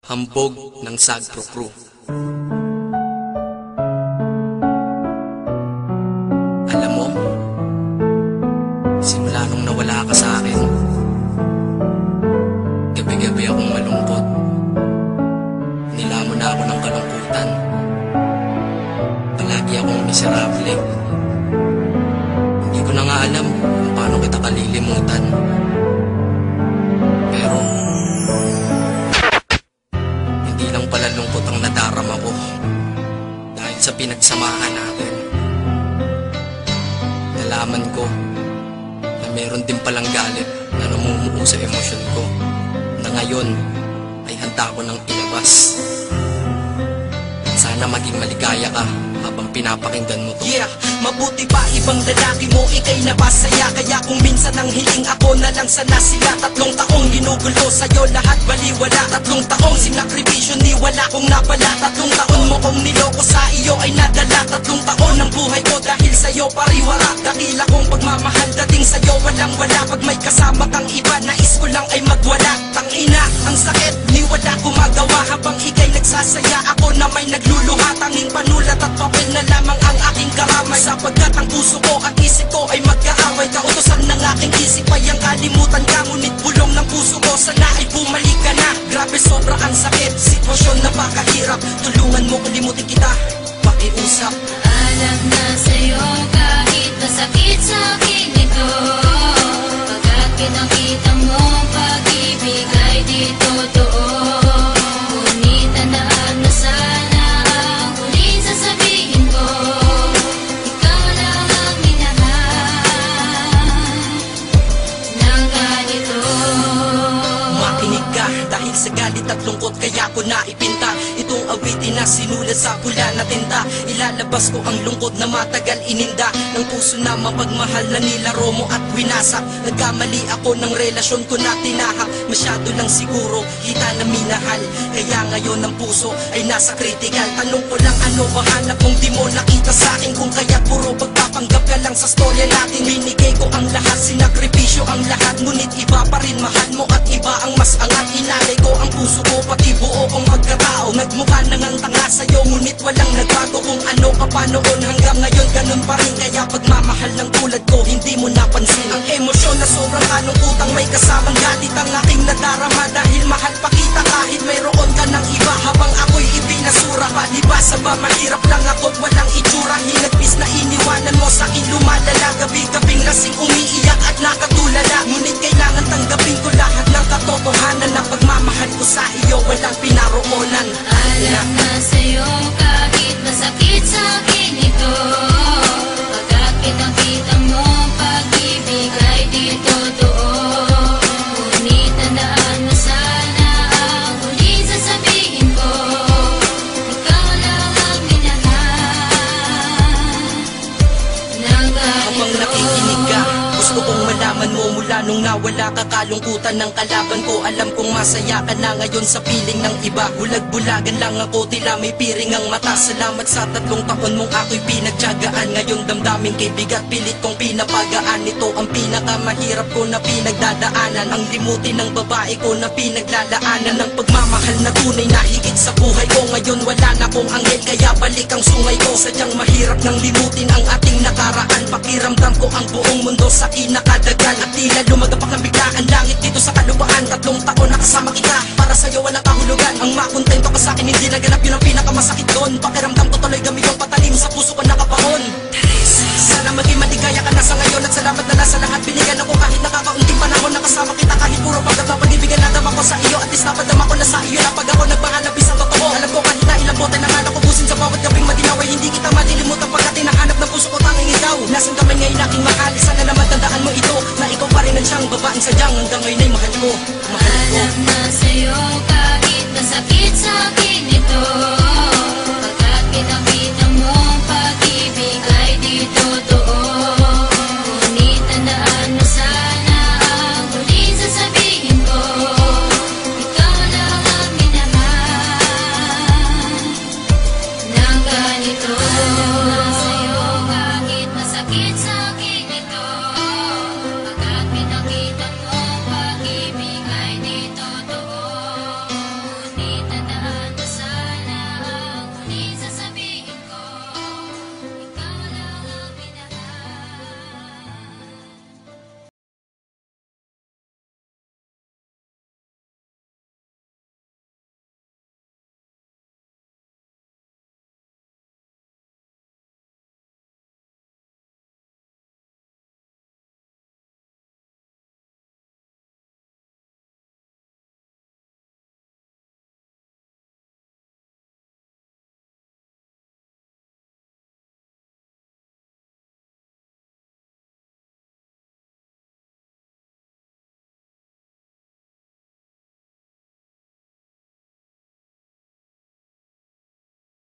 Hambog ng Sagpro Crew. Alam mo, simula nung nawala ka sa akin, gabi-gabi akong malungkot. Nilamon na ako ng kalungkutan. Palagi akong miserable. Hindi ko na nga alam kung paano kita kalilimutan. Pero hindi lang pala lungkot ang nadarama ko dahil sa pinagsamahan natin. Nalaman ko na meron din palang galit na namumuo sa emosyon ko na ngayon ay handa ko nang ilabas. Sana maging maligaya ka habang pinapakinggan mo to. Yeah, mabuti pa ibang lalaki mo, ikay napasaya. Kaya kung minsan ang hiling ako na lang sana sila. 3 taong ginugulo sa'yo, lahat baliwala. 3 taong sinakripisyo, ni wala kong napala. 3 taon mo kong niloko, sa iyo ay nadala. 3 taon ng buhay ko dahil sa'yo pariwara. Dakila kong pagmamahal dating sa'yo walang wala. Pag may kasama kang iba, nais ko lang ay magwala. Tangina, ang sakit, ni wala gumagawa. Habang ikay nagsasaya, ako na may nagluluha. Tanging panulat at papel na lamang ang aking karamay. Sapagkat ang puso ko at isip ko ay magkaaway. Kautosan ng aking isip ay ang kalimutan ka. Ngunit bulong ng puso ko, sana ay bumalik ka na. Grabe sobra ang sakit, sitwasyon napakahirap. Tulungan mo kalimutin kita, pakiusap. Alam na sa'yo kahit masakit sa'kin ito. Pagkat pinakita mo pag-ibig ay di totoo. Ngunit tandaan mo sana ang huling sasabihin ko. Ikaw lang ang minahal ng ganito. Makinig ka, dahil sa galit at lungkot kaya ko naipinta itong awitin na sinulat sa pula na tinta. Ilalabas ko ang lungkot na matagal ininda ng puso na mapagmahal na nilaro mo at winasak. Nagkamali ako ng relasyon ko na tinahak. Masyado lang siguro kita na minahal, kaya ngayon ang puso ay nasa critical. Tanong ko lang, ano ba hanap kung di mo nakita sa akin? Kung kaya puro pagpapanggap ka lang sa storya natin. Binigay ko ang lahat, sinakripisyo ang lahat. Ngunit iba pa rin mahal mo at iba ang mas angat. Inalay ko ang puso ko, pati buo kong pagkatao. Nagmukha nang ang tanga sa'yo, ngunit walang nagbago. Kung ano ka pa noon hanggang ngayon ganun pa rin. Kaya pagmamahal ng tulad ko hindi mo napansin. Ang emosyon na sobrang kalungkutang may kasamang galit ang aking nadarama. Dahil mahal pa kita kahit mayroon ka ng iba. Habang ako'y ibinasura, palibasa ba mahirap lang ako't walang itsura. Hinagpis na iniwanan mo sa'kin lumalala. Gabi-gabing lasing umiiyak at nakatulala. Ngunit kailangan tanggapin ko lahat ng katotohanan na pagmamahal ko sa iyo walang pinaroonan. Alam na sa'yo kahit masakit sa'kin ito. Pagkat pinakita mo pag-ibig ay di totoo. Ngunit tandaan mo sana ang huling sasabihin ko. Ikaw lang ang minahal ng Habang nakikinig ka, gusto kong malaman mo mula nung nawala ka, kalungkutan ng kalaban ko. Alam kong masaya ka na ngayon sa piling ng iba. Bulag-bulagan lang ako, tila may piring ang mata. Salamat sa 3 taon mong ako'y pinagtiyagaan. Ngayon damdamin kay bigat, pilit kong pinapagaan. Ito ang pinakamahirap ko na pinagdadaanan. Ang limutin ng babae ko na pinaglalaanan. Ng pagmamahal na tunay na higit sa buhay ko. Ngayon wala na kong anghel, kaya balik ang sungay ko. Sadyang mahirap nang limutin ang ating nakaraan. Pakiramdam ko ang buong mundo sa kinakadagan. At tila lumagapak ng biglaan langit dito sa kalupaan. 3 taon nakasama kita, para sa'yo walang kahulugan. Ang makontento ka sa'kin hindi naganap, yun ang pinakamasakit doon. Pakiramdam ko tuloy gamiyong patalim sa puso ko nakapaon. Sana maging maligaya ka na sa ngayon. At salamat na nasa lahat binigyan ako kahit nakakaunting panahon. Nakasama kita kahit puro pagkat na pag-ibigan nadama ko sa iyo. At least napadama ko na sa iyo na pag ako nagpahanapis ang totoo. Alam ko kahit na ilang bote na nga nakubusin sa bawat gabing madinaway, hindi kita malilimutan pagkat hinahanap ng puso ko tanging ikaw. Nasaan ka man ngayon aking mahal, sana naman tandaan mo ito, na ikaw pa rin ang siyang babaeng sadyang hanggang ngayon ay mahal ko. Alam na sa'yo kahit masakit sa'kin ito.